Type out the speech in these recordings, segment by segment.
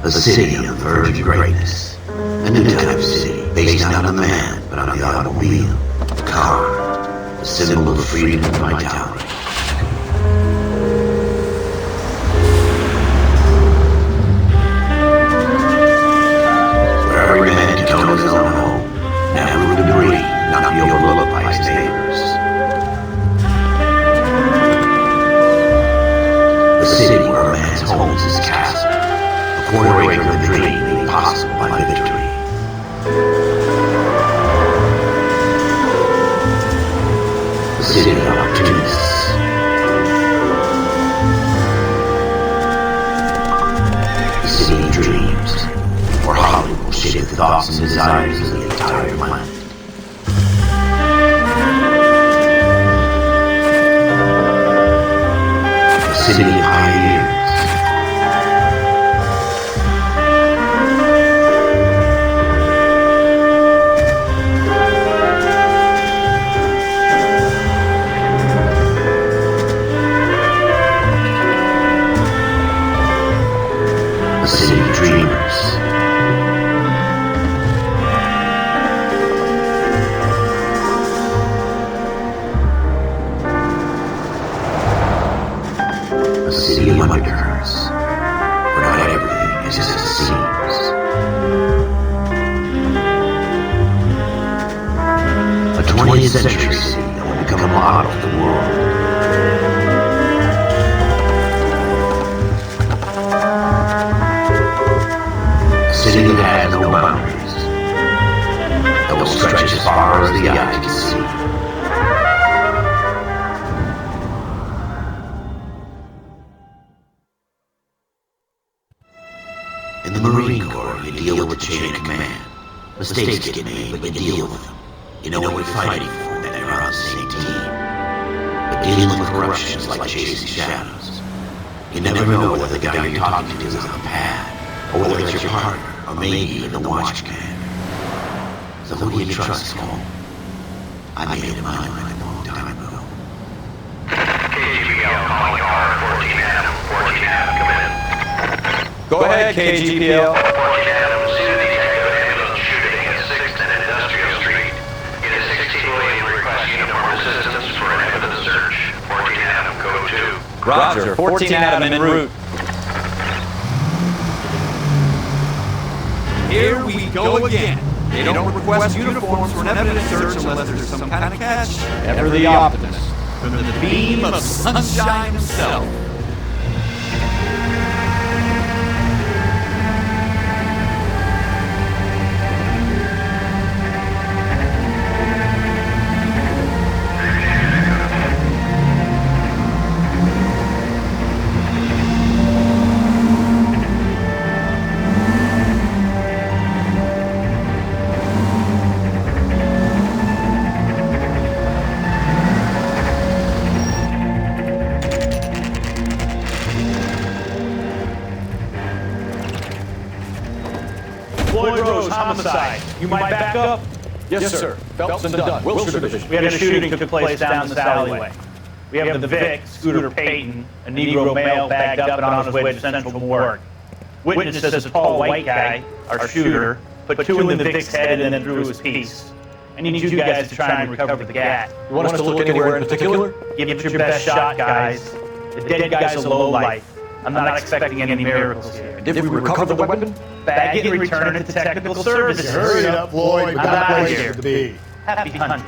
A city on the verge of greatness. A new type of city, based not on the man, but on the automobile, the car, the symbol of freedom and vitality. Where every man can own his own home, never with debris, not be overlooked by his neighbors. The city where a man's home is his castle, a quarter-acre of a dream made possible by victory. The city of opportunists. The city of dreams, where Hollywood will shape the thoughts and desires of the entire planet. The city of pioneers. The city of dreamers. A city of undercurrents, where not everything is as it seems. A 20th century city that will become a model of the world. A city that has no boundaries, that will stretch as far as the eye can see. In the Marine Corps, you deal with the chain of command. Mistakes get made, but you deal with them. You know what you're fighting for, that you're on the same team. But dealing with corruption is like chasing shadows. You never know whether the guy you're talking to is on the pad, or whether it's your partner, or maybe even the watchman. So who do you trust, Cole? I made up my mind a long time ago. KGPL calling R14 Adam. 14 Adam, come in. Go ahead, KGPL. 14 Adam, see the detective ambulance shooting at 6th and Industrial Street. It is 16 William request uniform assistance for an evidence search. 14 Adam, code 2. Roger, 14 Adam en route. Here we go again. They don't request uniforms for an evidence search unless there's some kind of catch. Ever the optimist. From the beam of sunshine himself. Homicide. You might back up? Yes, sir. Phelps and Dunn, Wilshire Division. We had a shooting took place down this alleyway. We have the Vic, Scooter Payton, a Negro male bagged up and on his way to Central Morgue. Witness says a tall white guy, our shooter, put two in the Vic's head and then threw his piece. I need you guys to try and recover the gat. You want us to look anywhere in particular? Give it your best shot, guys. The dead guy's a low life. I'm not expecting any miracles here. Did we recover the weapon? Bag it and return it to technical services. Hurry up, Floyd. We I'm got out of places here. to be. Happy hunting.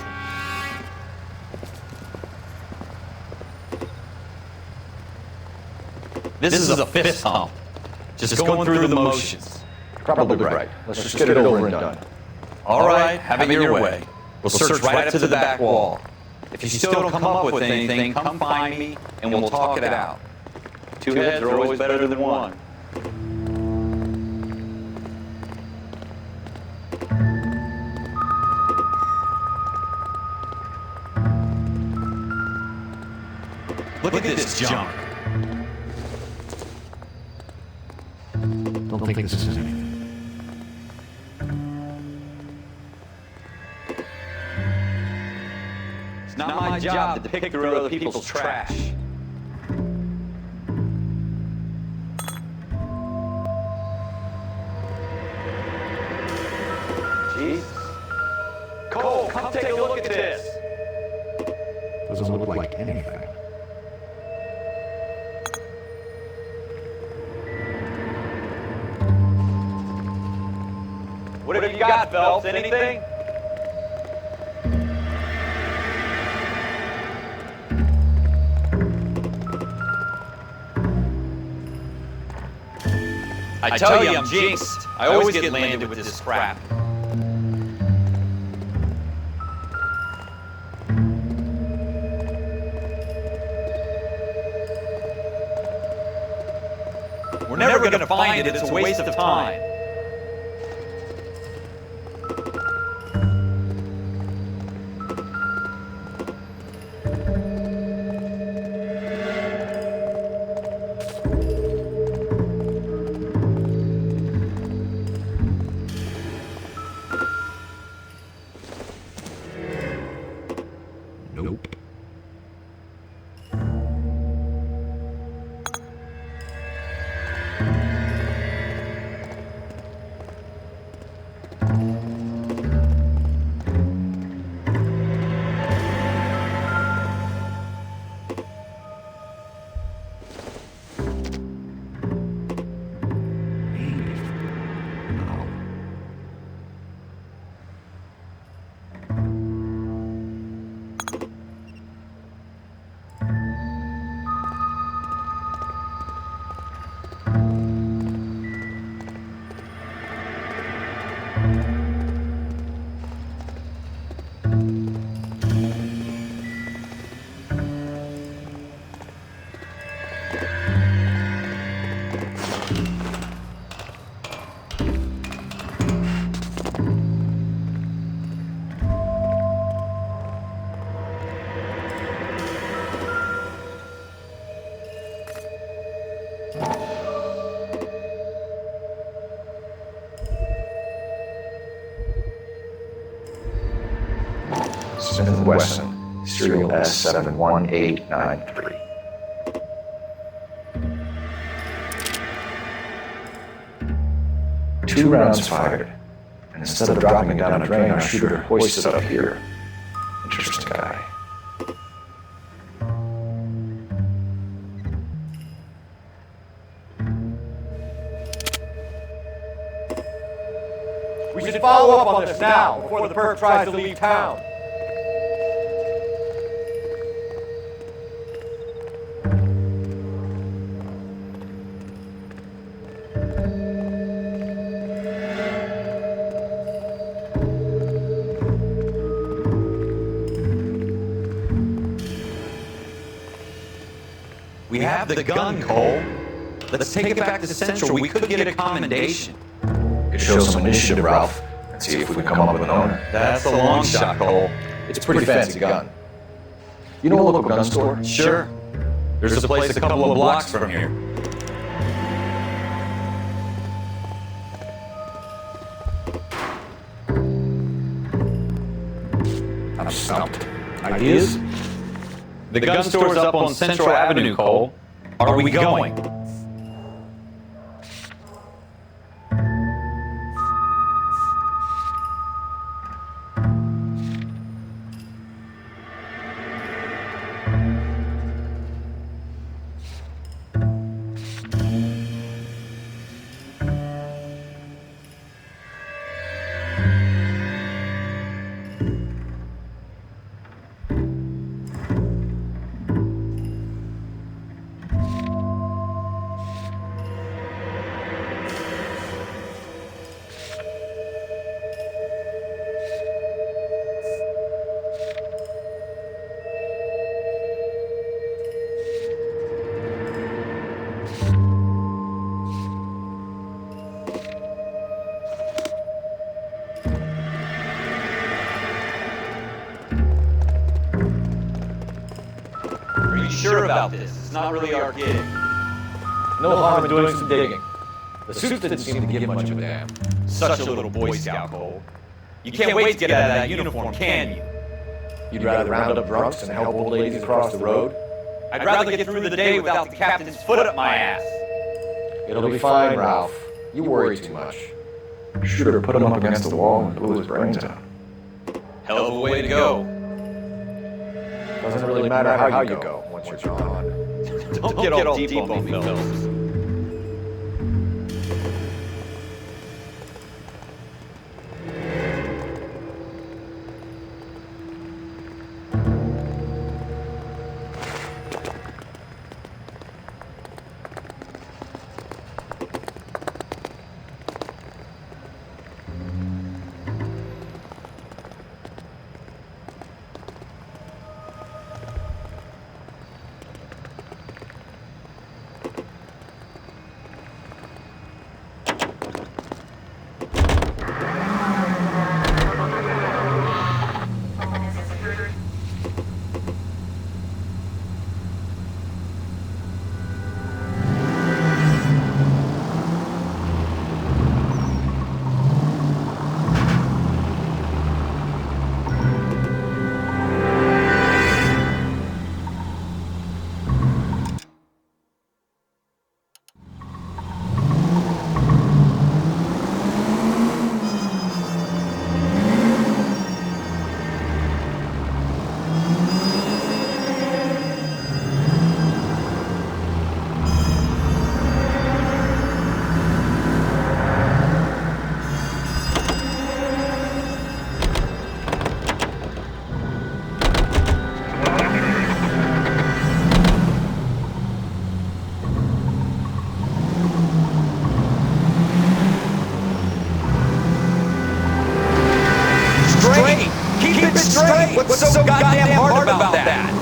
This is a fist hump. Just going through the motions. Probably right. Let's just get it over and done. All right, have it your way. We'll search right up to the back wall. If you still don't come up with anything, come find me and we'll talk it out. Two heads are always better than one. Look at this junk. Don't think this is anything. It's not my job to pick through other people's trash. take a look at this. Doesn't look like anything. What have you got, Phelps? Anything? I tell you, I'm jinxed. I always get landed with this crap. We're never gonna find it. It's a waste of time. Nope. Smith & Wesson, serial S71893. Two rounds fired, and instead of dropping it down a drain, our shooter hoists it up here. Interesting guy. We should follow up on this now, before the perp tries to leave town. We have the gun, Cole. Let's take it back to Central. We could get a commendation. Could show some initiative, Ralph, and see if we can come up with an owner. That's a long shot, Cole. It's a pretty fancy gun. You know a local gun store? Sure. There's a place a couple of blocks from here. I'm stumped. Ideas? The gun store's up on Central Avenue, Cole. Are we going? Are you sure about this? It's not really our gig. No harm in doing some digging. The suits didn't seem to give much of a damn. Such a little Boy Scout, Cole. You can't wait to get out of that uniform, can you? You'd rather round up drunks and help old ladies across the road? I'd rather get through the day without the captain's foot up my ass. It'll be fine, Ralph. You worry too much. Shooter put him up against the wall and blew his brains out. Hell of a way to go. Doesn't really matter how you go once you're gone. Don't get all deep on me, fellas. What's so goddamn hard about that?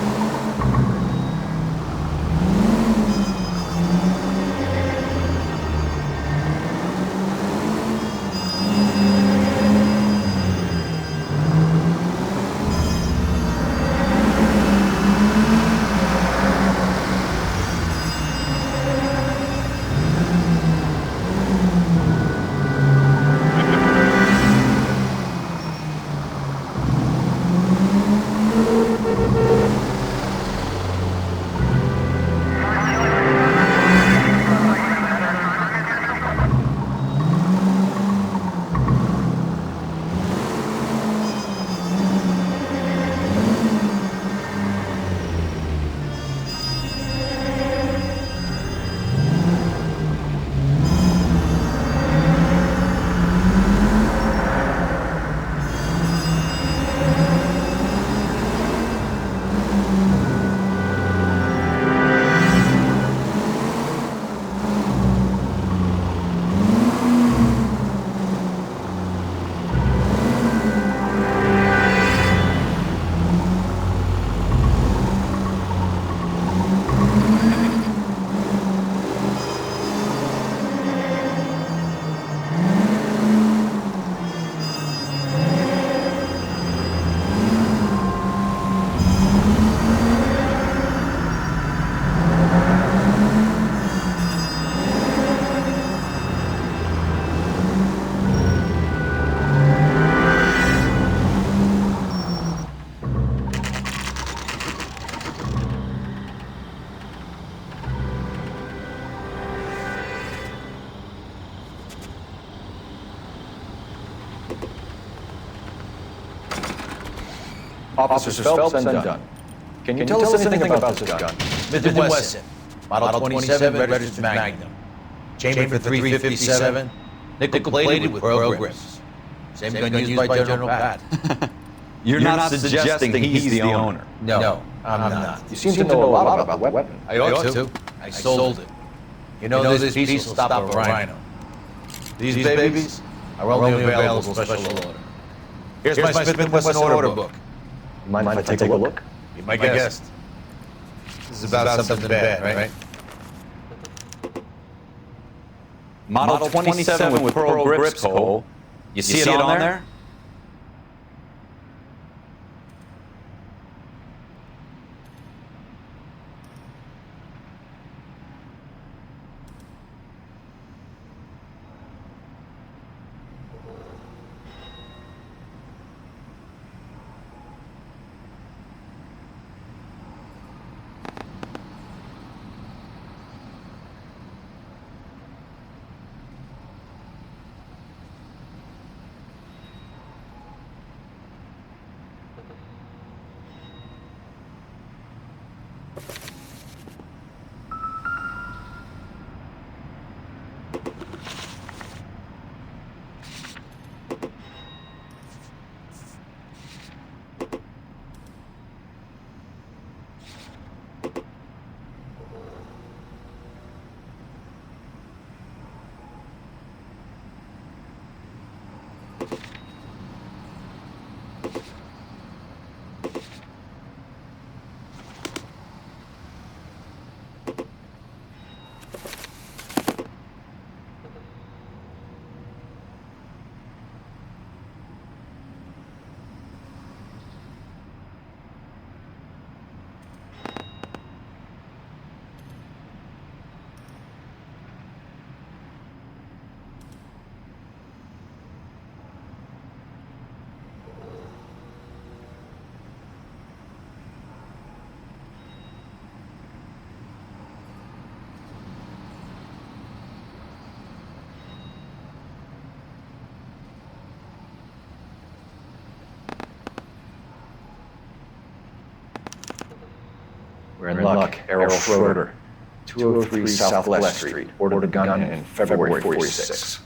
Officers Phelps and Dunn. Can you tell us anything about this gun? Smith & Wesson, Model 27, registered Magnum. Chambered for .357, nickel-plated with pearl grips. Same gun used by General Pat. You're not suggesting he's the owner. No, I'm not. You seem to know a lot about the weapon. I ought to. I sold it. You know, this piece will stop a rhino. These babies are only available for special order. Here's my Smith & Wesson order book. You mind if I take a look? Be my guest. This is about something bad, right? Model 27 with pearl grips, Cole. You see it on there? We're in luck. Errol Schroeder, 203 Southwest Street. Ordered a gun in February 46.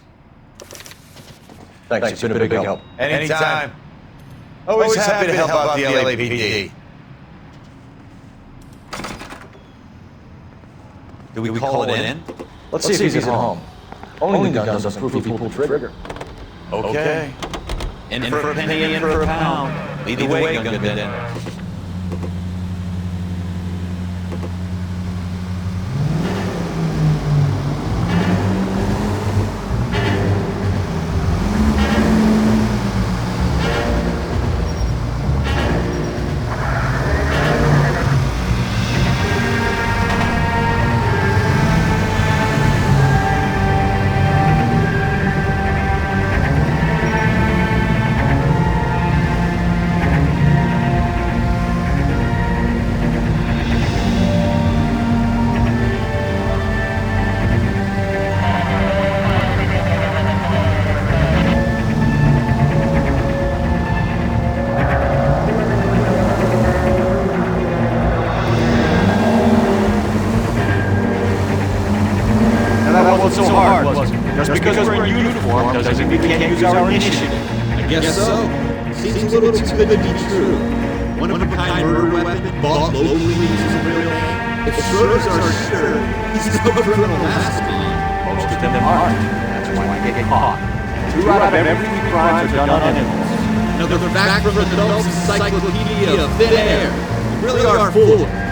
Thanks, you've been a big help. Anytime. Always happy to help out the LAPD. Do we call it in? Let's see if he's at home. Only the gun doesn't prove he pulled the trigger. Okay. In for a penny, in for a pound. Lead the way, gun. So hard, wasn't it? Just because we're in uniform doesn't mean we can't use our initiative. I guess so. Seems a little too good to be true. One-of-a-kind murder weapon, bought locally using real name. If Schroeder's our shooter, he's no criminal mastermind. Most of them aren't. That's why they get caught. 2 out of every 3 crimes are done on impulse. Another fact from the Phelps Encyclopedia of Thin Air. You really are full of it.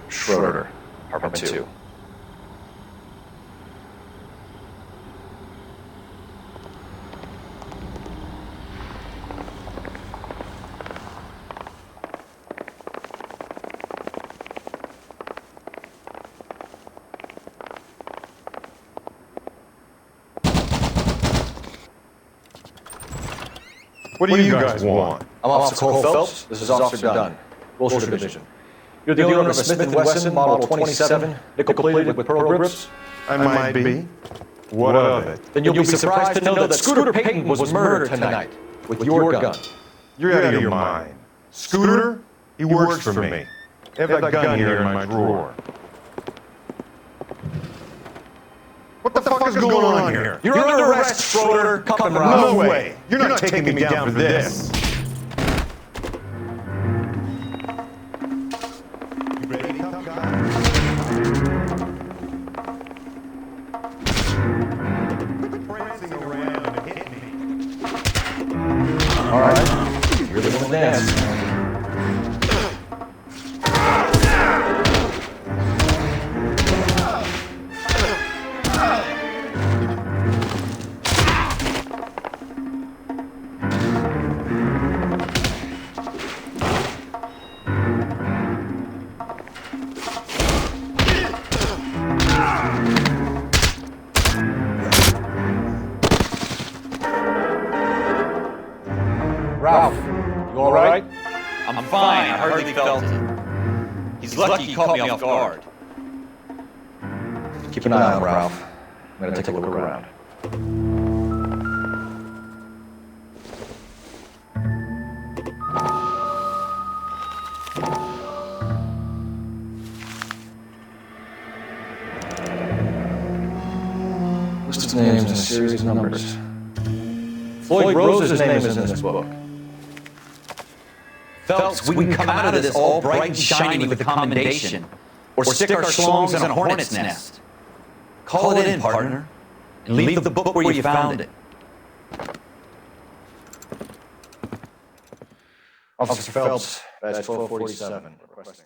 Schroeder, apartment 2. What do you guys want? I'm Officer Cole Phelps. This is Officer Dunn, Wilshire Division. You're the owner of a Smith & Wesson Model 27, nickel-plated with pearl grips? I might be. What of it? Then you'll be surprised to know that Scooter Payton was murdered tonight with your gun. You're out of your mind. Scooter? He works for me. I have that gun here in my drawer. What the fuck is going on here? You're under arrest, Schroeder. Cuff him, Ralph. No way. You're not taking me down for this. You ready, tough guy? Quit prancing around and hit me. All right. You're the one to dance. Ralph, you all right? I'm fine. I hardly felt it. He's lucky he caught me off guard. Keep an eye on him, Ralph. I'm gonna take a look around. List of names and a series of numbers. Floyd Rose's name is in this book. Phelps, we can come out of this all bright and shiny with a commendation, or stick our schlongs in a hornet's nest. Call it in, partner, and leave the book where you found it. Officer Phelps, badge 1247, requesting.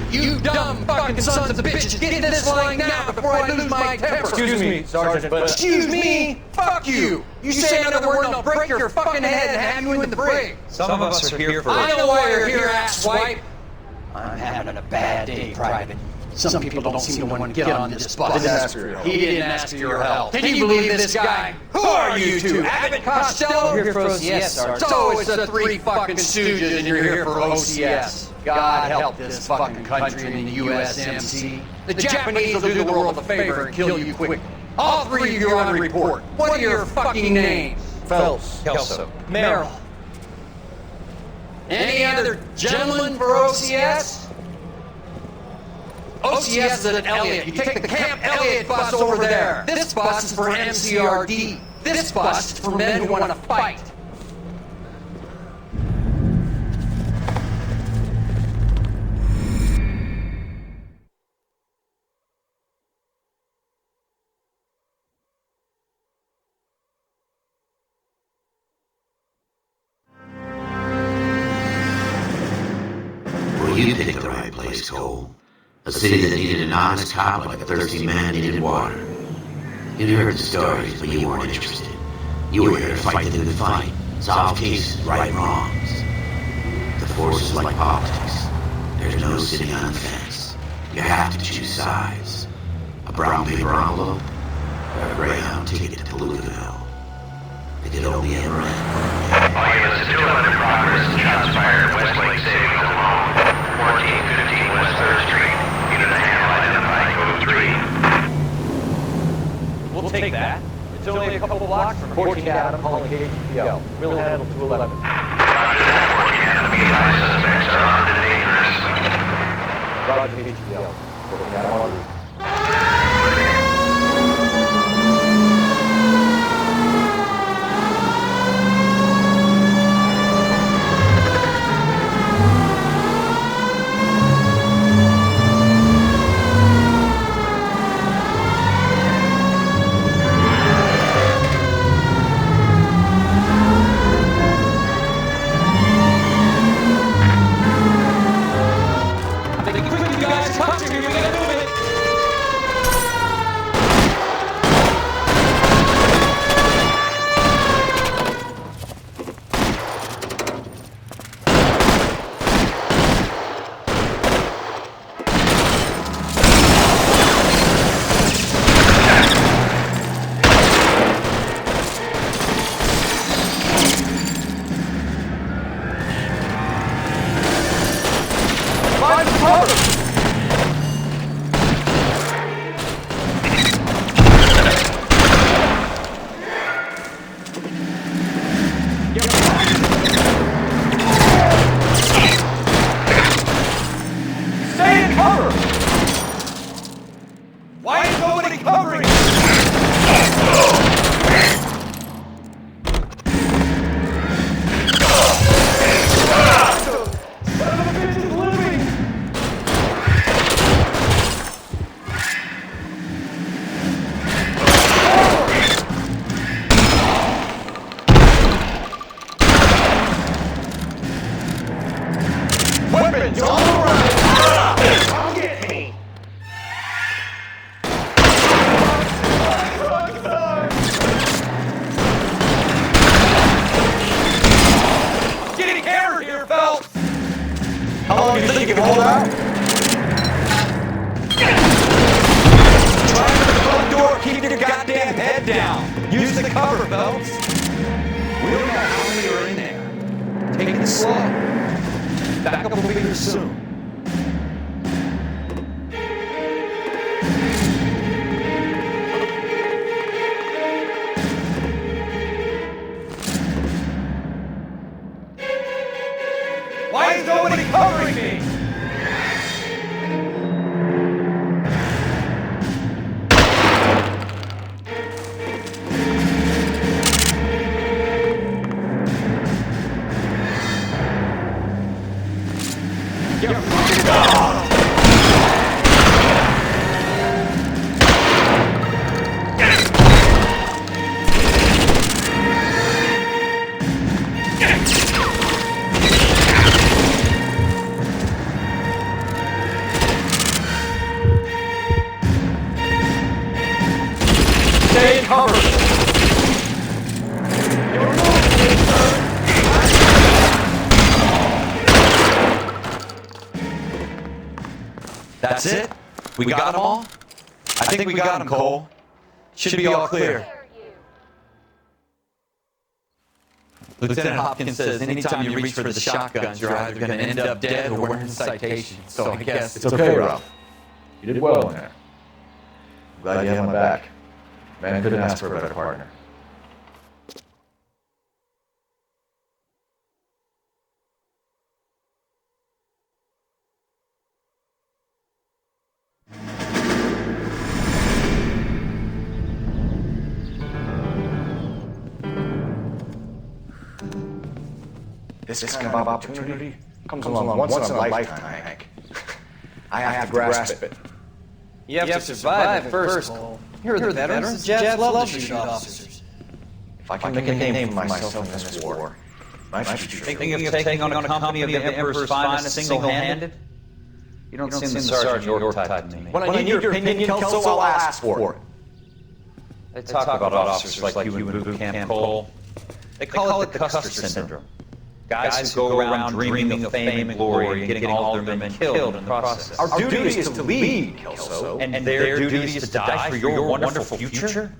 You dumb fucking sons of bitches! Get in this line now before I lose my temper! Excuse me, Sergeant, but... Excuse me? Fuck you! You say another word and I'll break your fucking head and have you in the brig! Some of us are here for... I know why you're here, asswipe! I'm having a bad day, Private. Some people don't seem to want to get on this bus. I didn't ask for your help. He didn't ask for your help. Can you believe this guy? Who are you two? Abbott Costello? We're here for OCS, Sergeant. So it's the three fucking stooges and you're here for OCS. God help this fucking country and the USMC. The Japanese will do the world a favor and kill you quick. All three of you are on report. What are your fucking names? Phelps. Kelso. Merrill. Any other gentlemen for OCS? OCS is at Elliott. You take the Camp Elliott bus over there. This bus is for MCRD. This bus is for men who want to fight. Well, you picked the right place, Cole. A city that needed an honest cop like a thirsty man needed water. You'd heard the stories, but you weren't interested. You were here to fight the good fight, solve cases, right wrongs. The force is like politics. There's no sitting on the fence. You have to choose sides. A brown paper envelope, or a Greyhound ticket to Palookaville. They could only ever end. All units to 211 in progress. Shots fired. Westlake saving alone. 1415 West 3rd Street. Unit a handle identified code 3. We'll take that. It's only a couple blocks from 14 Adam, calling KGPL. We'll handle 211. Roger that, 14 Adam. Be advised, suspects are armed and dangerous. Roger KGPL. 14 Adam, on route. Quick, you guys, touch me, we gotta move it! Stay in cover! Why is nobody covering? Weapons all around! Come get me! Getting hammered here, Phelps! How long do you think you can hold out? Try to the front door, keep your goddamn head down! Use the cover, Phelps! We don't know how many are in there. Take it slow. Backup will be here soon. Why is nobody covering me? Stay in cover! That's it? We got them all? I think we got them, Cole. Should be all clear. Lieutenant Hopkins says anytime you reach for the shotguns, you're either going to end up dead or wearing citations. So I guess It's okay, Ralph. You did well in there. I'm glad you had my back. Man, couldn't ask for a better partner. This kind of opportunity comes along once in a lifetime, Hank. I have to grasp it. You have to survive first, Cole. You're the veterans. The Jabs love to shoot officers. If I can make a name for myself in this war, my future. Thinking of taking on a company of the Emperor's finest single-handed? You don't seem the Sergeant York type to me. When I need your opinion, Kelso, I'll ask for it. They talk about officers like you in boot camp, Cole. They call it the Custer syndrome. Guys who go around dreaming of fame and glory and getting all their men killed in the process. Our duty is to lead, Kelso. And their duty is to die for your wonderful future?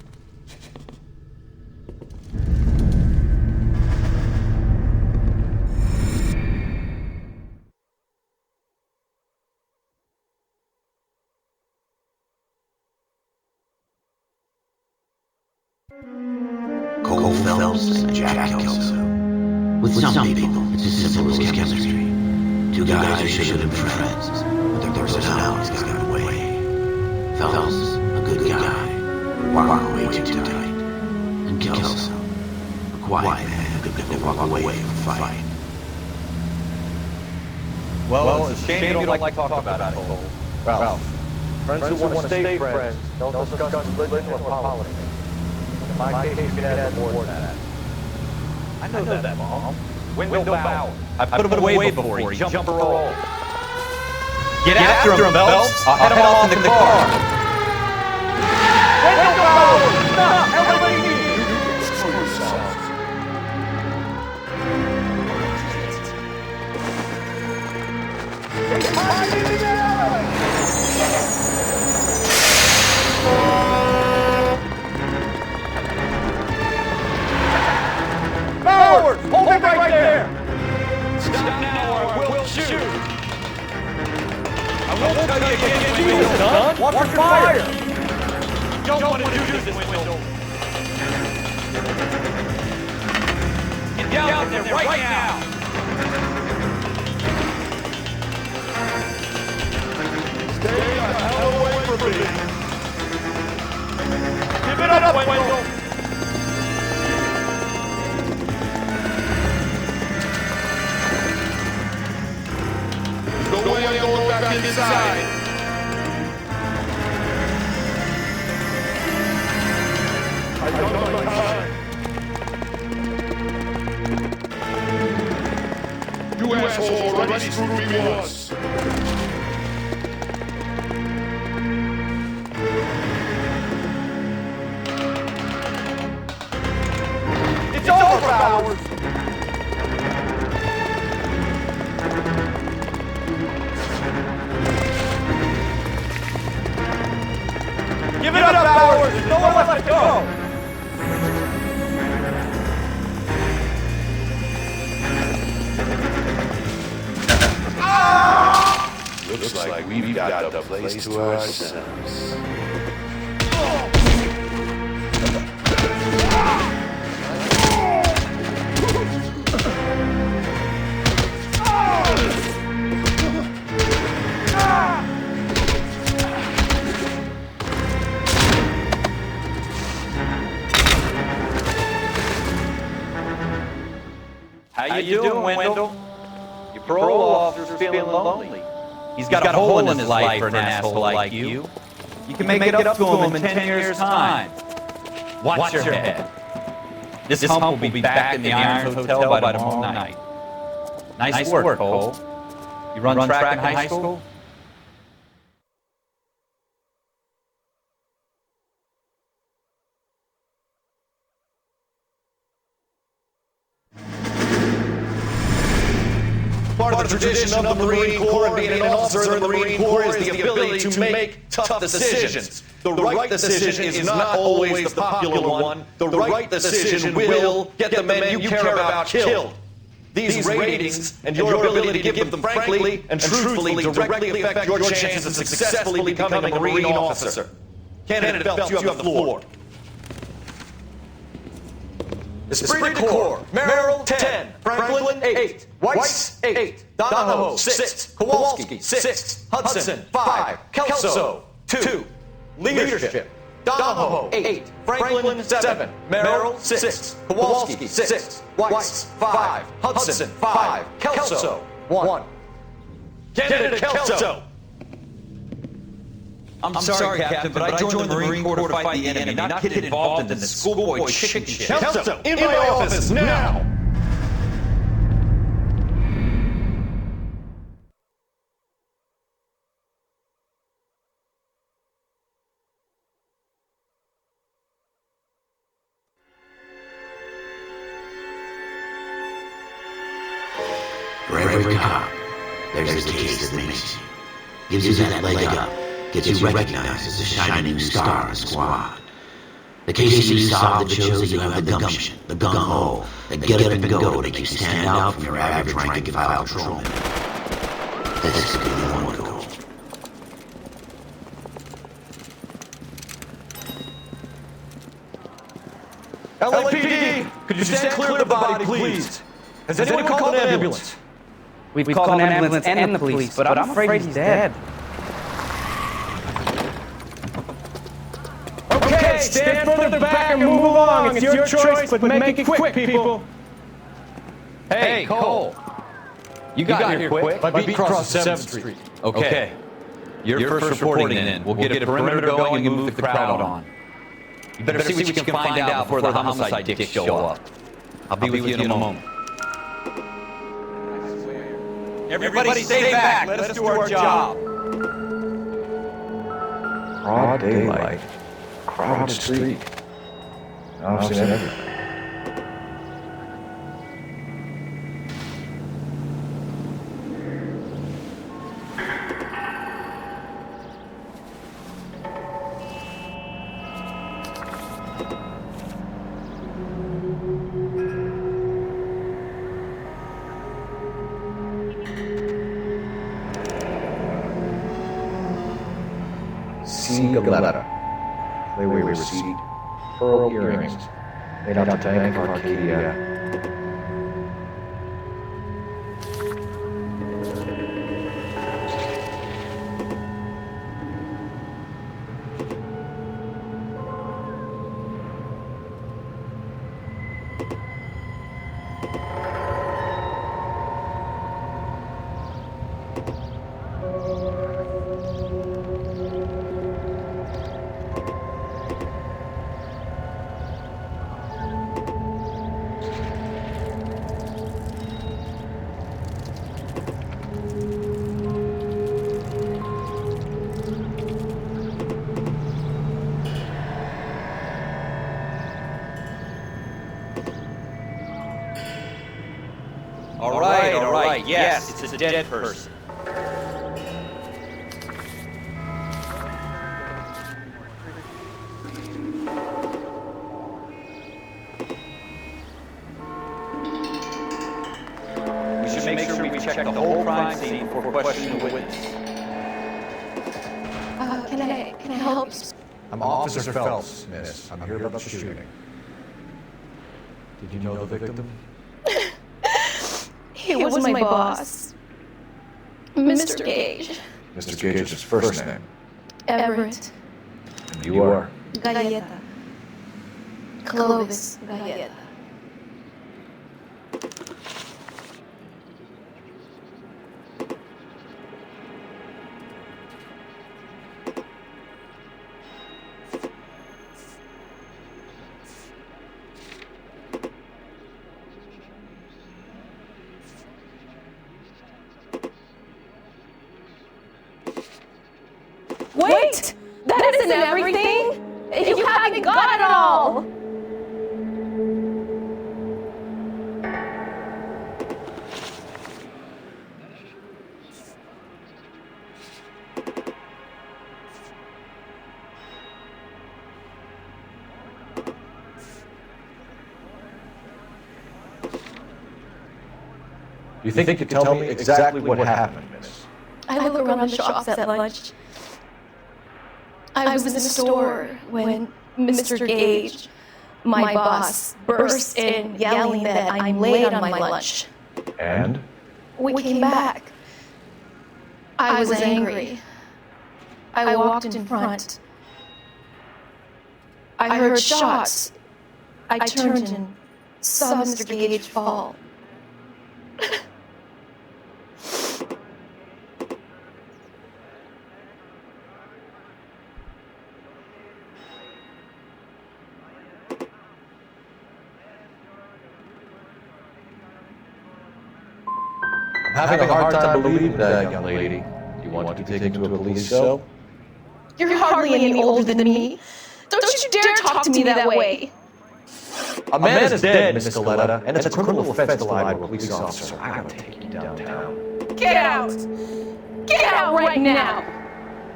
Cole Phelps and Jack Kelso. With some people, it's as simple as chemistry. Two guys who should have been friends, but their personalities got in the way. Phelps, a good guy, walked way too tight. And Kelso, a quiet man who could never walk away from a fight. Well, it's a shame you don't like to talk about it, Cole. Ralph, friends who want to stay friends don't discuss religion or politics. In my case, you can add more than that. I know that, Mom. Window bow. I put him away before he jumped or roll. Get after him, Phelps. I'll head him off in the car. Window bow! Stop! Everybody needs you. Screw yourselves. Forward! Hold it right there! Stop now or I will shoot! Don't tell you again, son. Watch your fire. Don't want to do this, Wendell. Get down there right now. Stay the hell away from me. Give it up, Wendell. No way I'm going back inside. I don't know my time. You assholes already screwed me once. It's over, Bowers. Give it up, Bowers. There's nowhere left to go. Looks like we've got the place to ourselves. How you doing, Wendell? Your parole officer's feeling lonely. He's got a hole in his life for an asshole like you. You can make it up to him in 10 years' time. Watch your head. This hump will be back in the Irons Hotel by tomorrow night. Nice work, Cole. You run track in high school? Part of the tradition of the Marine Corps and being an officer in the Marine Corps is the ability to make tough decisions. The right decision is not always the popular one. The right decision will get the men you care about killed. These ratings and your ability to give them frankly and truthfully directly affect your chances of successfully becoming a Marine officer. Candidate Phelps, you have the floor. Esprit de Corps, Merrill 10, Franklin 8, Weiss 8, Donahoe 6, Kowalski 6, Hudson 5, Kelso 2, Leadership, Donahoe 8, Franklin 7, Merrill 6, Kowalski 6, Weiss 5, Hudson 5, Kelso 1. Candidate Kelso! I'm sorry, Captain, but I joined the Marine Corps to fight the enemy, not get involved in the schoolboy chicken shit. Kelso, in my office now! For every cop, there's the case that makes you. Gives you that leg up. Gets you recognized as a shining new star in the squad. The case you solve that shows that you have the gumption, the gung-ho, the get up and go to make you stand out from your average rank and file patrolman. This could be the one to go. LAPD, could you stand clear of the body, please? Has anyone called an ambulance? We've called an ambulance and the police, but I'm afraid he's dead. Okay, stand further back and move along. It's your choice, but make it quick, people. Hey, Cole. You got here quick. My beat crosses 7th Street. Okay. You're first reporting in. We'll get a perimeter going and move the crowd on. You better see what you can find out before the homicide dicks show up. I'll be with you in a moment. Everybody stay back. Let us do our job. Broad daylight. Crowded street. I've seen everything. C. Galetta. Layaway receipt. Pearl earrings. Made out to Bank of Arcadia. All right. Yes, it's a dead person. We should make sure we check the whole crime scene before questioning the witness. Can I help? I'm Officer Phelps, miss. I'm here about the shooting. Did you know the victim? He was my boss. Mr. Gage. Mr. Gage's first name. Everett. And you are? Galleta. Clovis Galleta. Wait! That isn't everything! You haven't got it all! Do you think you could tell me exactly what happened, miss? I look around the shops at lunch. I was in the store when Mr. Gage, my boss, burst in yelling that I'm late on my lunch. And? We came back. I was angry. I walked in front. I heard shots. I turned and saw Mr. Gage fall. I'm having a hard time believing that, young lady. You want to be taken to a police cell? You're hardly any older than me. Don't you dare talk to me that way. A man is dead, Miss Galetta, and it's a criminal offense to lie to a police officer. I gotta take you downtown. Get out! Get out right now!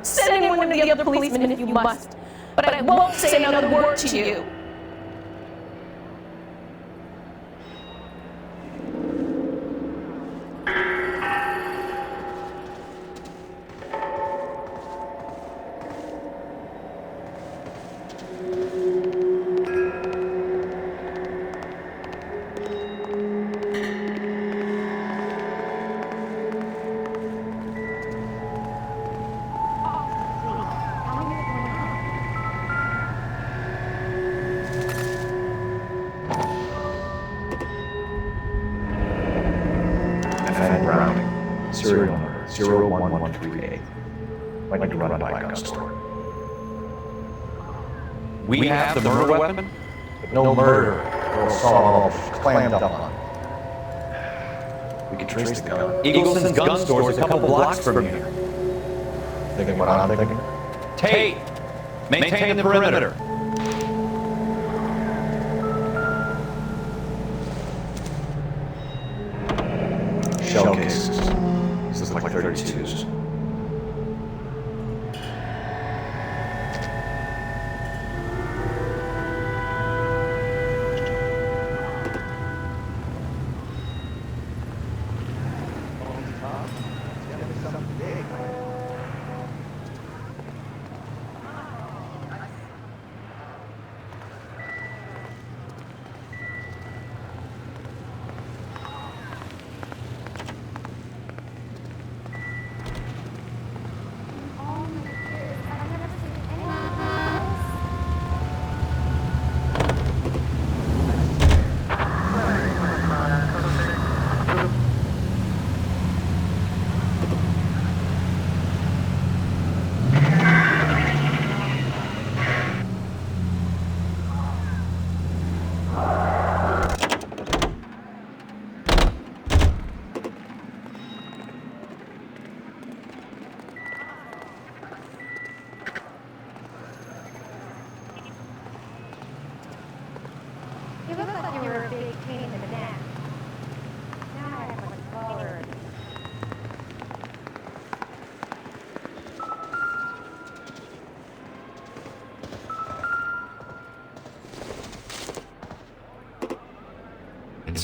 Send in one of the other policemen if you must, but I won't say another word to you. Serial number 01138. Might need to run by a gun store. We have the murder weapon? But no murder or assault clammed up on. We could trace the gun. Eagleson's gun store is a couple blocks from here. Thinking what I'm thinking? Tate, maintain the perimeter. Shell cases. This is like 32s.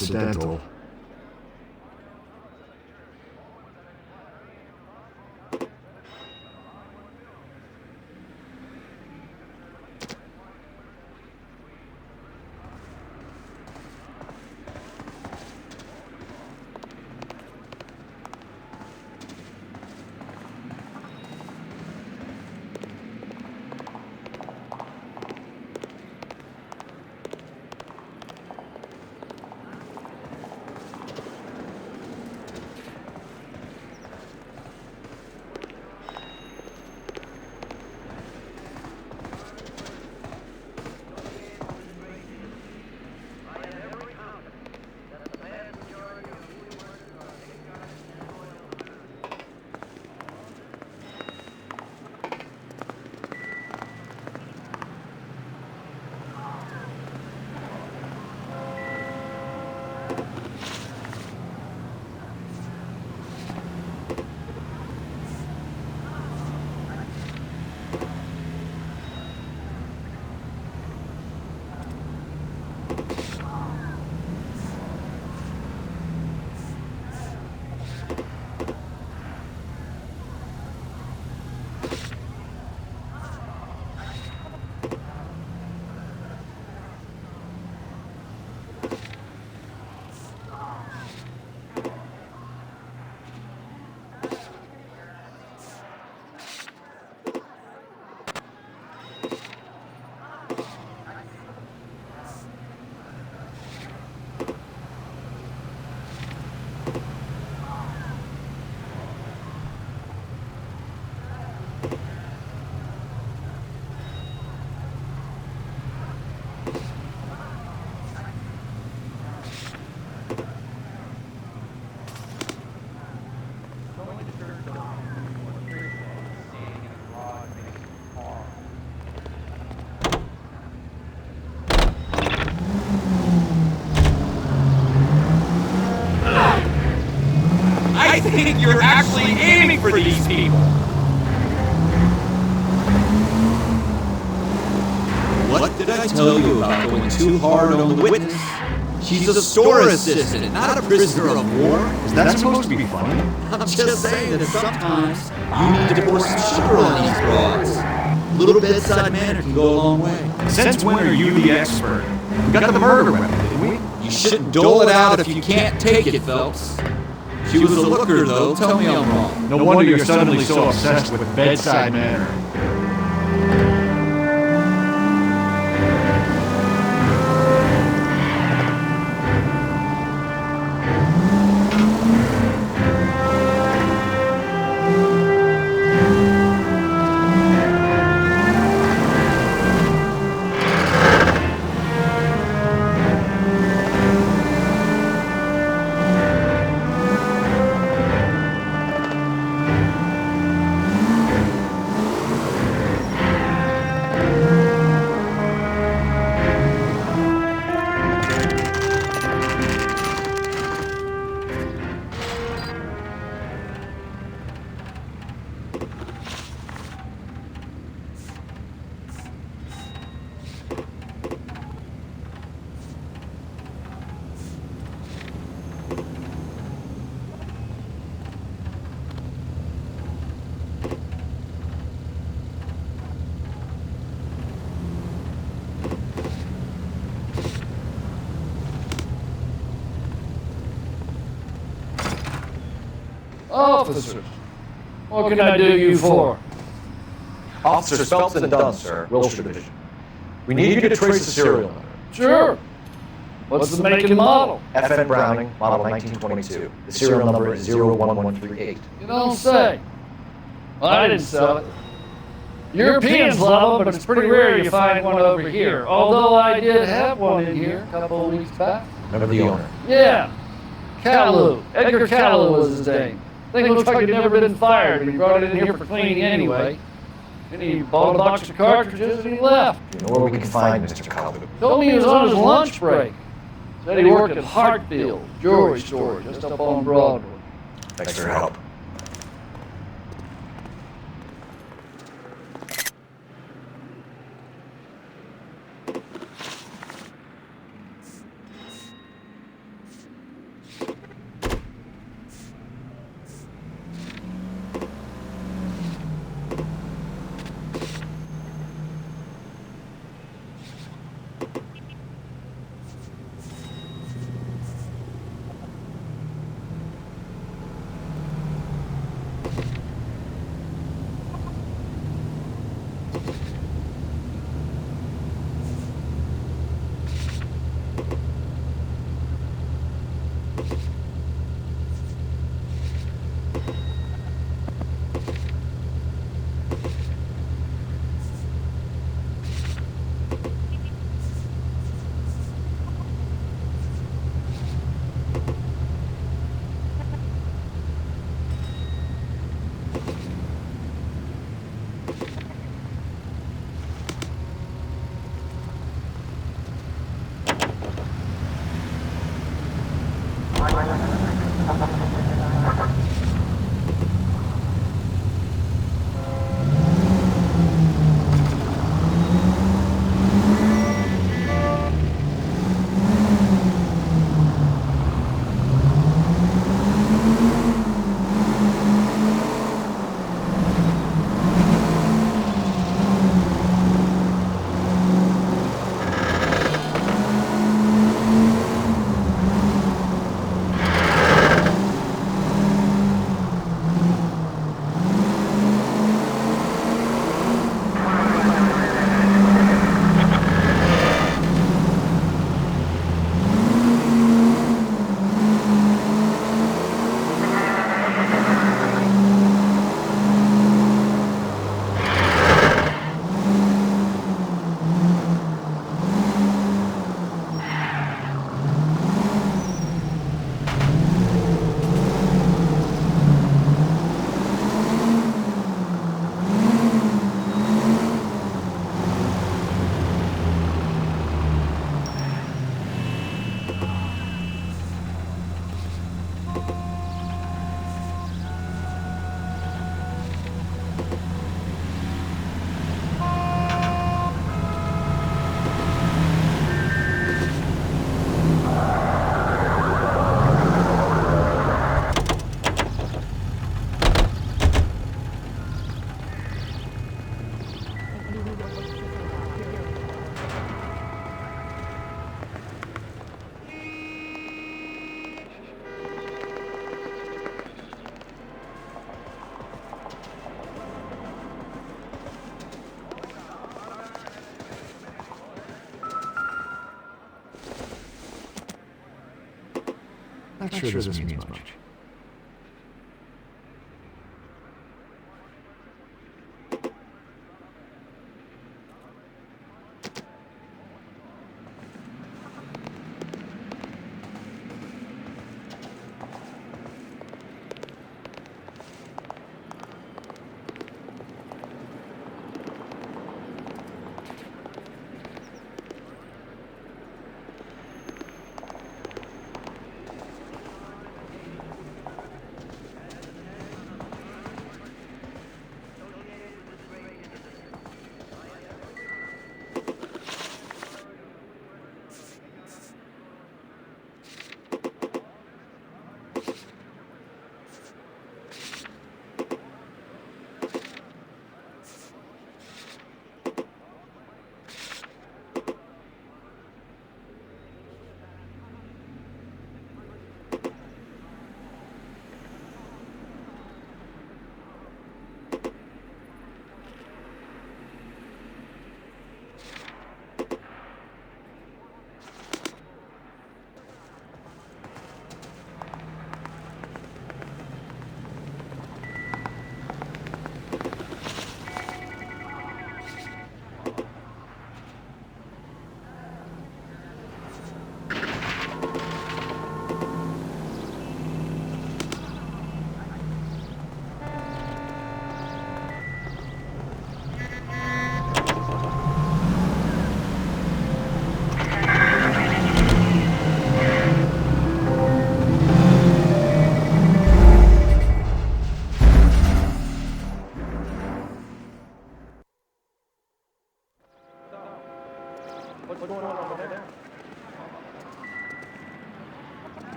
incidental. I think you're actually aiming for these people. What did I tell you about going too hard on the witness? She's a store assistant, not a prisoner of war. Is that supposed to be funny? I'm just saying that sometimes you need to pour some sugar on these broads. A little bedside manner can go a long way. Since when are you the expert? We got the murder weapon, didn't we? You shouldn't dole it out if you can't take it, Phelps. She was a looker, though. Tell me I'm wrong. No wonder you're suddenly so obsessed with bedside manner. Officers, what can I do you for? Officers Phelps and Dunn, sir, Wilshire Division. We need you to trace the serial number. Sure. What's the make and model? FN Browning, model 1922. The serial number is 01138. You don't say. Well, I didn't sell it. Europeans love them, but it's pretty rare you find one over here. Although I did have one in here a couple of weeks back. Remember the owner? Yeah. Callew. Edgar Callew was his name. Thing looks like it'd never been fired, but he brought it in here for cleaning anyway. Then he bought a box of cartridges and he left. Do you know where we can find Mr. Callew? Told me he was on his lunch break. Said he worked at Hartfield jewelry store just up on Broadway. Thanks for your help. sure this means much.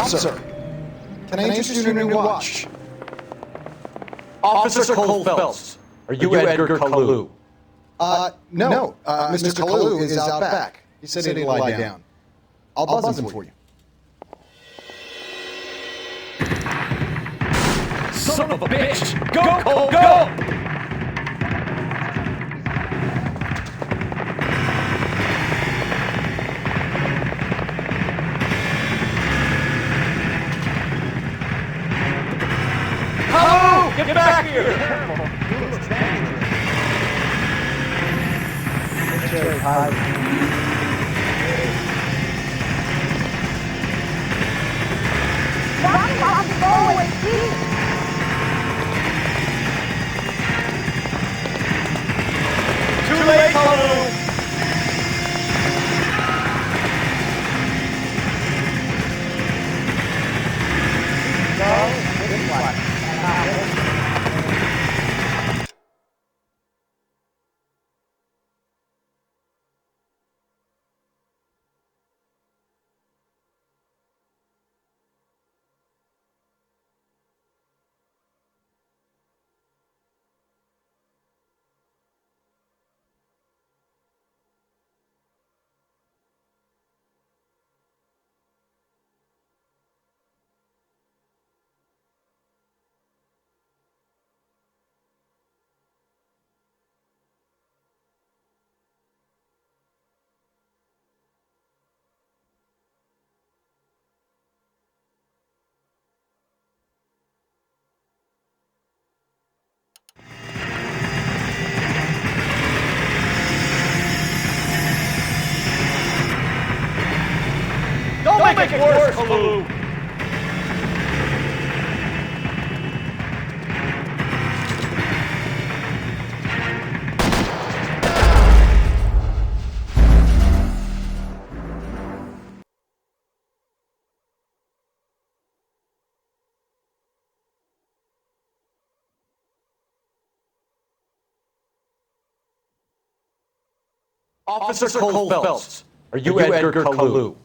Officer, can I interest you in a new watch? Officer Cole Phelps, are you Edgar Kalu? No. Mr. Kalu is out back. He said he'd lie down. I'll buzz him for you. Son of a bitch! Go, Cole, go! Hello! Get back here! Too late, Kalu! Don't make it worse, Kalu! Officer Cole Phelps, are you Edgar Kalu?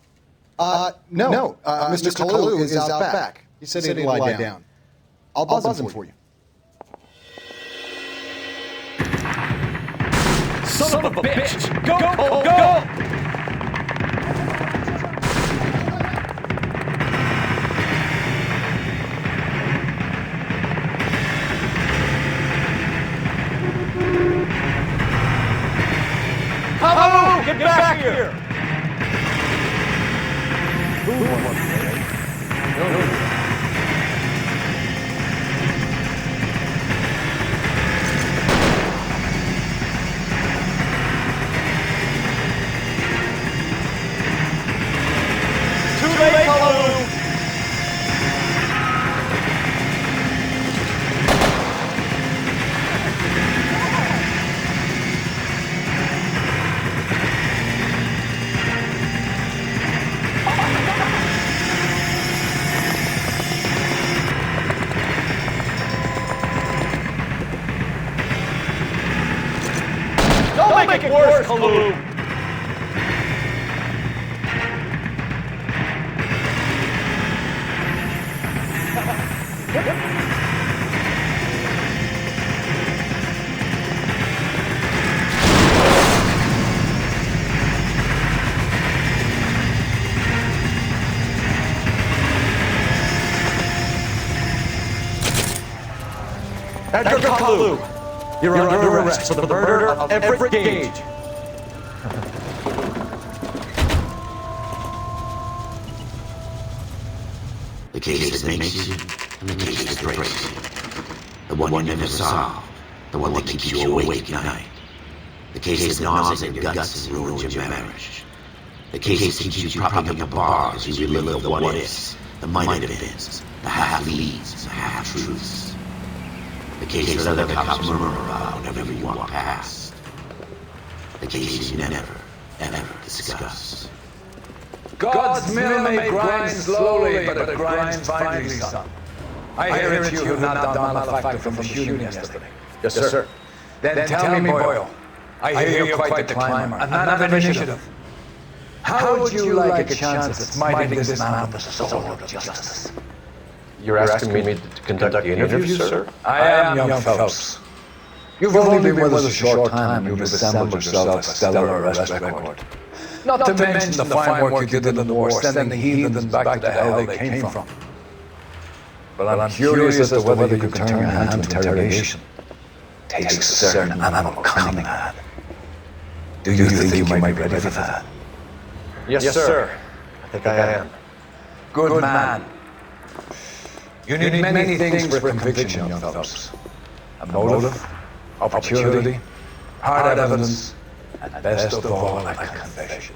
No. Mr. Kalu is out back. He said he'd lie down. I'll buzz him for you. Son of a bitch! Go, Cole, go! Hello! Get back here! Too late, Kalu! Don't make it worse, Kalu! Edgar Kalu, you're under arrest for the murder of Everett Gage. The case that makes you, and the case that breaks you. The one you never solve, the one that keeps you awake at night. The case that gnaws at your guts and ruins your marriage. The case that keeps you propping up the bars as you relive the what-ifs, the might-have-beens, the half-leads, the half-truths. The case that other cops murmur about whenever you walk past. The case you never, ever discuss. God's mill may grind slowly, but it grinds finally, son. I hear it you have not done malefactor from the shooting yesterday. Yes, sir. Then tell me, Boyle, I hear you're quite the climber, a man of initiative. How would you like a chance at smiting this man with the sword of justice? You're asking me to conduct the interview, sir? I am, young Phelps. You've only been with us a short time and you've assembled yourself a stellar arrest record. Not to mention the fine work you did in the war, sending heathens back to the hell they came from. But I'm curious as to whether you can turn your hand to interrogation. Takes a certain animal cunning, man. Do you think you might be ready for that? Yes, sir. I think I am. Good man. You need many things for conviction, young Phelps. A motive, opportunity, hard evidence, and best of all, a confession.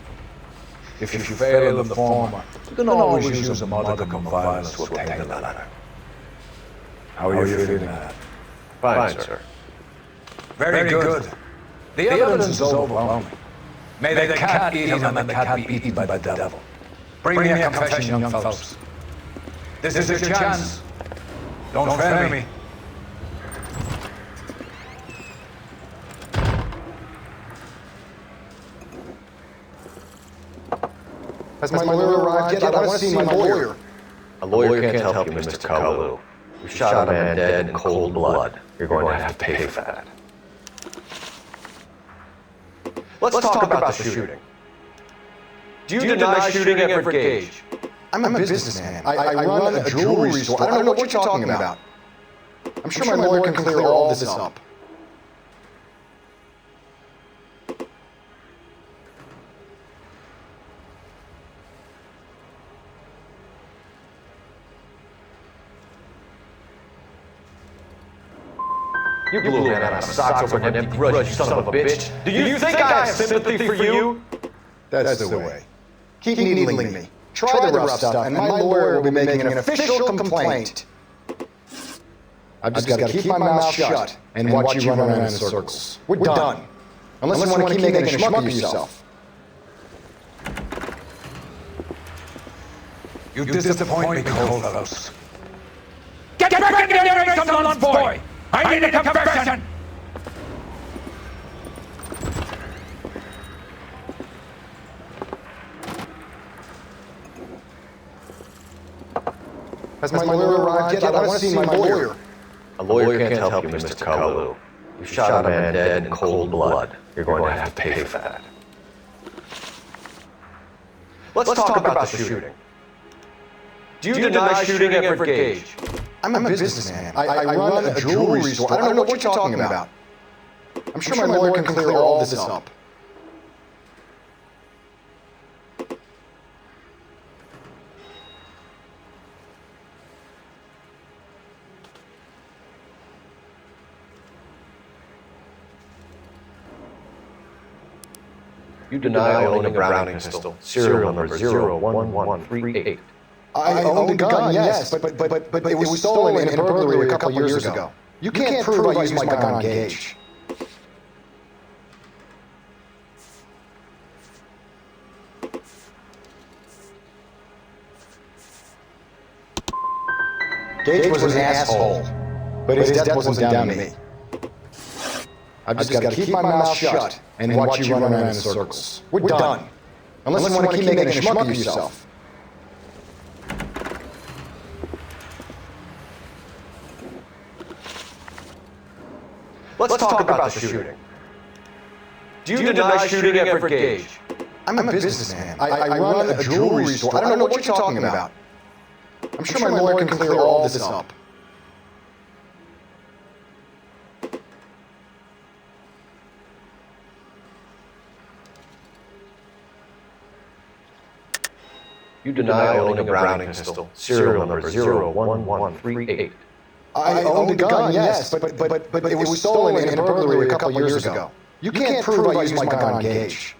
If you fail in the former, you can always use a modicum of violence to obtain the latter. How are you feeling, lad? Fine, sir. Very good. The evidence is overwhelming. May the cat eat him and the cat be eaten by the devil. Bring me a confession, young Phelps. This is your chance. Don't fail me. Has my lawyer arrived yet? I want to see my lawyer. A lawyer can't help you, Mr. Kalu. You shot a man dead in cold blood. You're going to have to pay for that. Let's talk about the shooting. Do you deny shooting Everett Gage? I'm a businessman. I run a jewelry store. I don't know what you're talking about. I'm sure my lawyer can clear all this up. You blew a man out of socks over an empty grudge, you son of a bitch. Do you think I have sympathy for you? That's the way. Keep needling me. Try the rough stuff, and my lawyer will be making an official complaint. I've just got to keep my mouth shut and watch you run around in circles. We're done. Unless you want to keep making a schmuck of yourself. You disappoint me, Cold Fellows. Get back in there and come on, boy! I need a confession! Has my lawyer arrived yet? I want to see my lawyer. A lawyer can't help you, Mr. Kalu. You shot a man dead in cold blood. You're going to have to pay for that. Let's talk about the shooting. Do you deny shooting Everett Gage? I'm a businessman. I run a jewelry store. I don't know what you're talking about. I'm sure my lawyer can clear all this up. You deny owning a Browning pistol, serial number 01138. I owned a gun, yes, but it was stolen in a burglary a couple years ago. You can't prove I used my gun on Gage. Gage was an asshole, but his death wasn't down to me. I've just got to keep my mouth shut and watch you run around in circles. We're done. Unless you want to keep making a schmuck of yourself. Let's talk about the shooting. Do you deny shooting Everett Gage? I'm a businessman. I run a jewelry store. I don't know what you're talking about. I'm sure my lawyer can clear all this up. You deny owning a Browning pistol, serial number 01138. I owned a gun, yes, but it was stolen in a burglary a couple years ago. You can't prove I used my gun on Gage.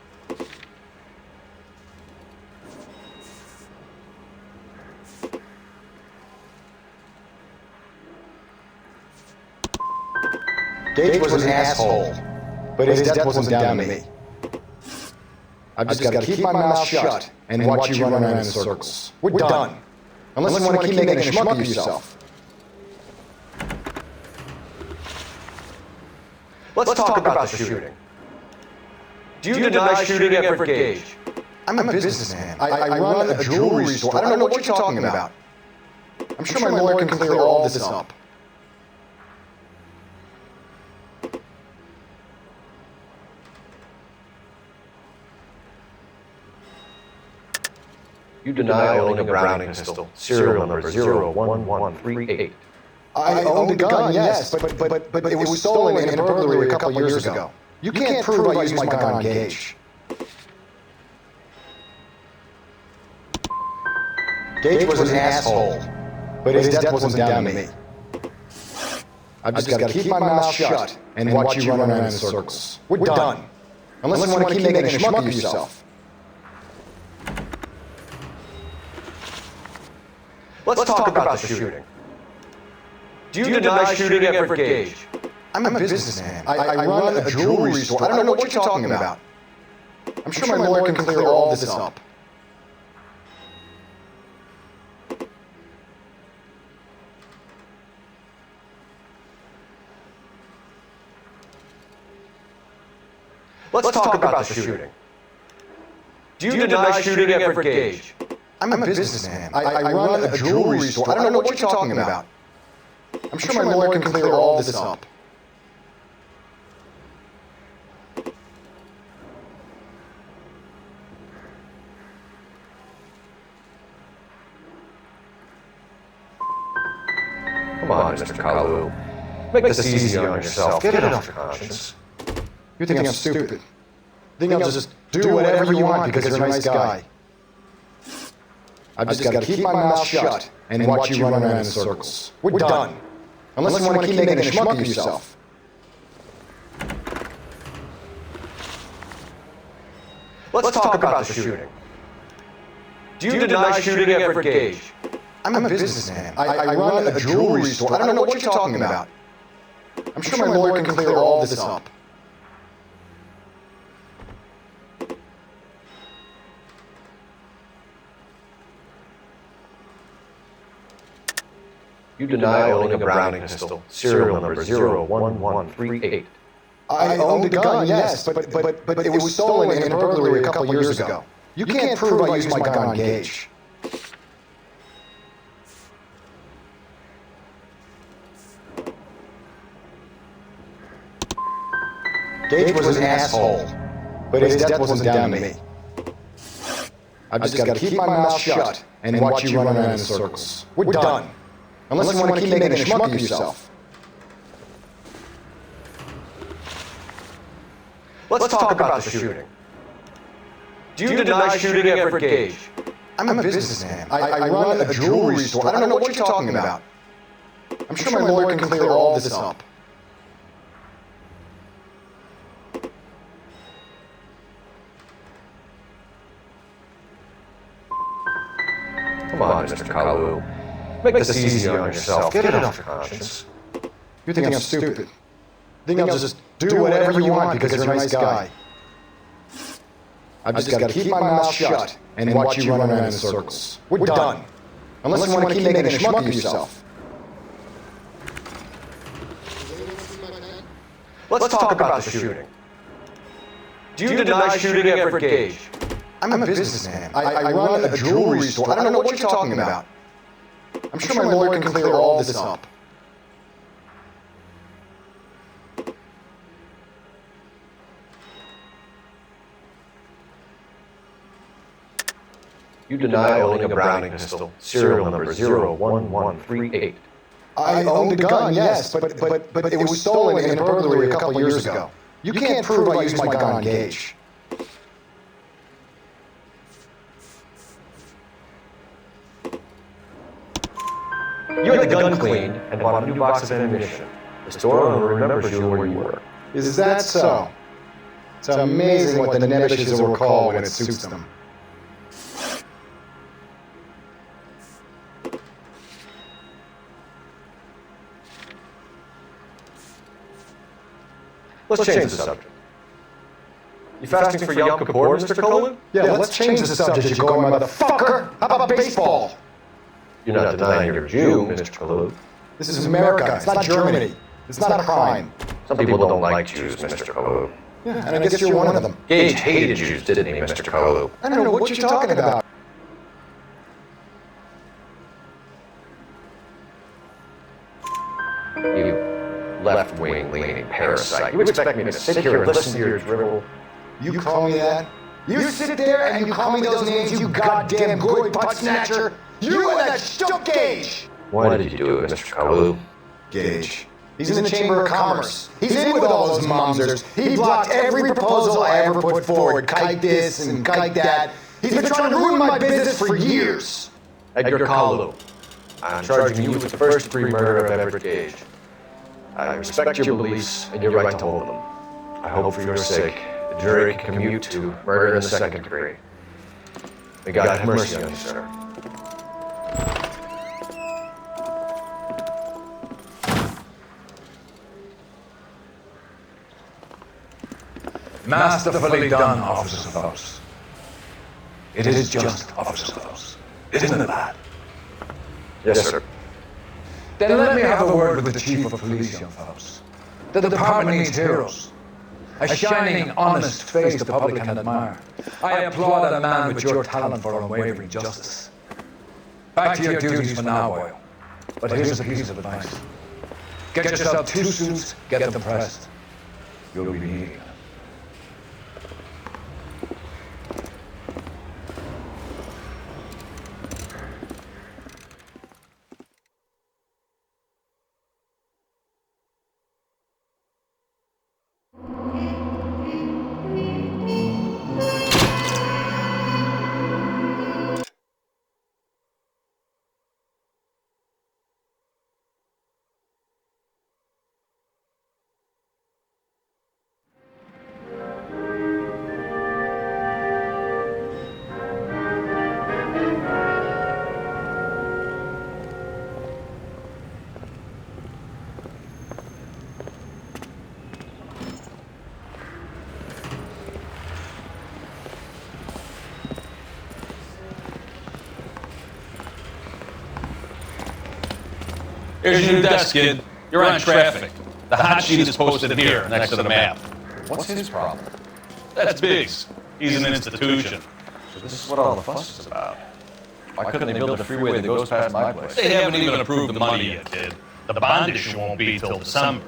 Gage was an asshole, but his death wasn't down to me. I've just got to keep my mouth shut and watch you run around in circles. We're done. Unless you want to keep making a schmuck of yourself. Let's talk about the shooting. Do you deny shooting Everett Gage? I'm a businessman. I run a jewelry store. I don't know what you're talking about. I'm sure my lawyer can clear all this up. You deny owning a Browning pistol, serial number 01138. I owned a gun, yes, but it was stolen in a burglary a couple years ago. You can't prove I used my gun on Gage. Gage was an asshole, but his death wasn't down to me. I've just got to keep my mouth shut and watch you run around in circles. We're done. Unless you want to keep making a schmuck of yourself. Let's talk about the shooting. Do you deny shooting Everett Gage? I'm a businessman. I run a jewelry store. I don't know what you're talking about. I'm sure my lawyer can clear all this up. Let's talk about the shooting. Do you deny shooting Everett Gage? I'm a businessman. I run a jewelry store. I don't know what you're talking about. I'm sure my lawyer can clear all this up. Come on, Mr. Kalu. Make this easy on yourself. Get it off your conscience. You think I'm stupid? You think I'll just do whatever you want because you're a nice guy? I've just got to keep my mouth shut and watch you run around in circles. We're done. Unless you want to keep making a schmuck of yourself. Let's talk about the shooting. Do you deny shooting Everett Gage? I'm a businessman. I run a jewelry store. I don't know what you're talking about. I'm sure my lawyer can clear all this up. You deny owning a Browning pistol, serial number 01138. I owned a gun, yes, but it was stolen in a burglary a couple years ago. You can't prove I used my gun on Gage. Gage was an asshole, but his death wasn't down to me. I've just got to keep my mouth shut and watch you run around in circles. We're done. Unless you want to keep making a schmuck of yourself. Let's talk about the shooting. Do you deny shooting Everett Gage? I'm a businessman. I run a jewelry store. I don't know what you're talking about. I'm sure my lawyer can clear all this up. Come on, Mr. Kalu. Make this easy on yourself. Get it off your conscience. You think I'm stupid? You think I'll just do whatever you want because you're a nice guy? I've just got to keep my mouth shut and watch you run around in circles. We're done. Unless you want to keep making a schmuck of yourself. Let's talk about the shooting. Do you deny shooting Everett Gage? I'm a businessman. I run a jewelry store. I don't know what you're talking about. I'm sure my lawyer can clear all this up. You deny owning a Browning pistol, serial number 01138. I owned a gun, yes, but it was stolen in a burglary a couple years ago. You can't prove I used my gun on Gage. You had the gun cleaned and bought a new box of ammunition. The store owner remembers you where you were. Is that so? It's amazing what the Nemesis will recall when it suits them. Let's change the subject. You fasting for Yom Kippur, Mr. Kalu? Yeah, let's change the subject, you going motherfucker! How about baseball? You're not denying you're a Jew, Mr. Kalu. This is America, it's not Germany. It's not a crime. Some people don't like Jews, Mr. Kalu. Yeah, and I guess you're one of them. Gage hated Jews, didn't he, Mr. Kalu? I don't know what you're talking about. left-wing leaning parasite. You expect me to sit here and listen to your drivel? You call me that? You sit there and you call me those names, you goddamn goy butt snatcher! You and that shtuck Gage! Why did you do it, Mr. Kalu? Gage. He's in the Chamber of Commerce. He's in with all those momsers. He blocked every proposal I ever put forward. Kite this and kite that. He's been trying to ruin my business for years. Edgar Kalu, I'm charging you with the first-degree murder of Everett Gage. I respect your beliefs and your right to hold them. I hope for your sake the jury can commute to murder in the second degree. May God have mercy on you, sir. Masterfully done, Officer Phelps. It is just Officer Phelps. Isn't it, lad? Yes, sir. Then let me have a word with the Chief of Police, young Phelps. The department needs heroes. A shining, honest face the public can admire. I applaud a man with your talent for unwavering justice. Back to your duties for now, boy. But here's a piece of advice. Get yourself 2 suits, get them pressed. You'll be needing them. Here's your new desk, kid. You're on traffic. The hot sheet is posted here, next to the map. What's his problem? That's Biggs. He's an institution. So this is what all the fuss is about. Why couldn't they build a freeway that goes past my place? They haven't even approved the money yet, kid. The bond issue won't be till December.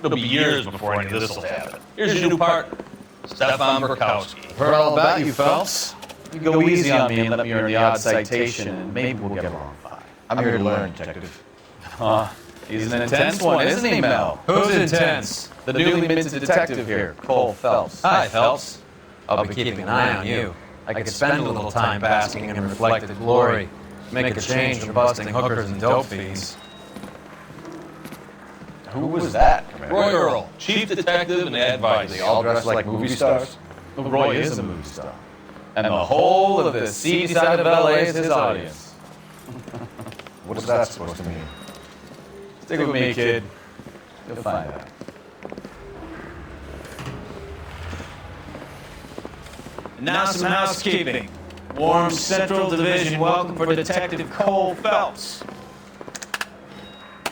It'll be years before any of this will happen. Here's your new partner, Stefan Burkowski. Heard all about you, Phelps. You go easy on me and let me earn the odd citation, and maybe we'll get along fine. I'm here to learn, Detective. He's an intense one, isn't he, Mel? Who's intense? The newly minted detective here, Cole Phelps. Hi, Phelps. I'll be keeping an eye on you. I could spend a little time basking in reflected glory, make a change from busting hookers and dope fiends. Who was that, Commander? Roy Earl, chief detective and advisor. They all dressed like movie stars? Roy is a movie star. And the whole of the seedy side of LA is his audience. What is that supposed to mean? Stick with me, kid. You'll find out. And now some housekeeping. Warm Central Division welcome for Detective Cole Phelps.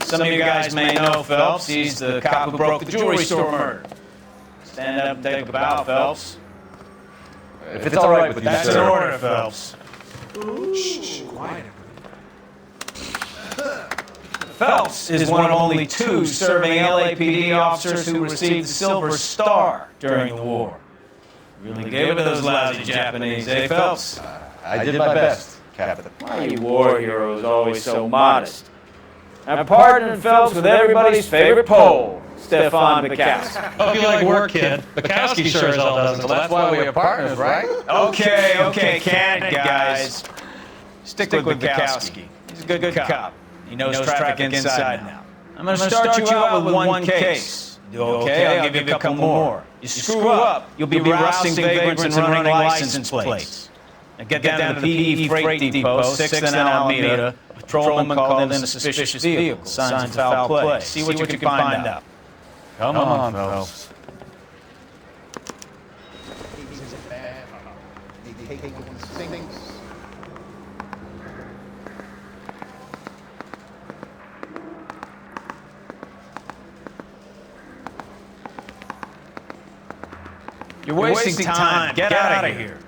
Some of you guys may know Phelps. He's the cop who broke the jewelry store murder. Stand up and take a bow, Phelps. If it's all right with you, That's sir. an order, Phelps. Shh, quiet. Phelps is one of only 2 serving LAPD officers who received the Silver Star during the war. Really gave it to those lousy Japanese, eh, Phelps? I did my best, Captain. Why are you war heroes always so modest? I'm partnering Phelps with everybody's favorite Pole, Stefan Bukowski. Hope you like work, kid. Bukowski sure as hell doesn't. Well, that's why we are partners, right? Okay, can it, guys. Stick with Bukowski. He's a good cop. He knows traffic inside now. I'm going to start you out with one case. Do okay, I'll give you a couple more. You screw up, you'll be rousting vagrants and running license plates. Now get down to the PD Freight Depot, 6th and Alameda. A patrolman called in a suspicious vehicle. Signs of foul play. See what you can find out. Come on, Phelps. You're wasting time. Get out of here.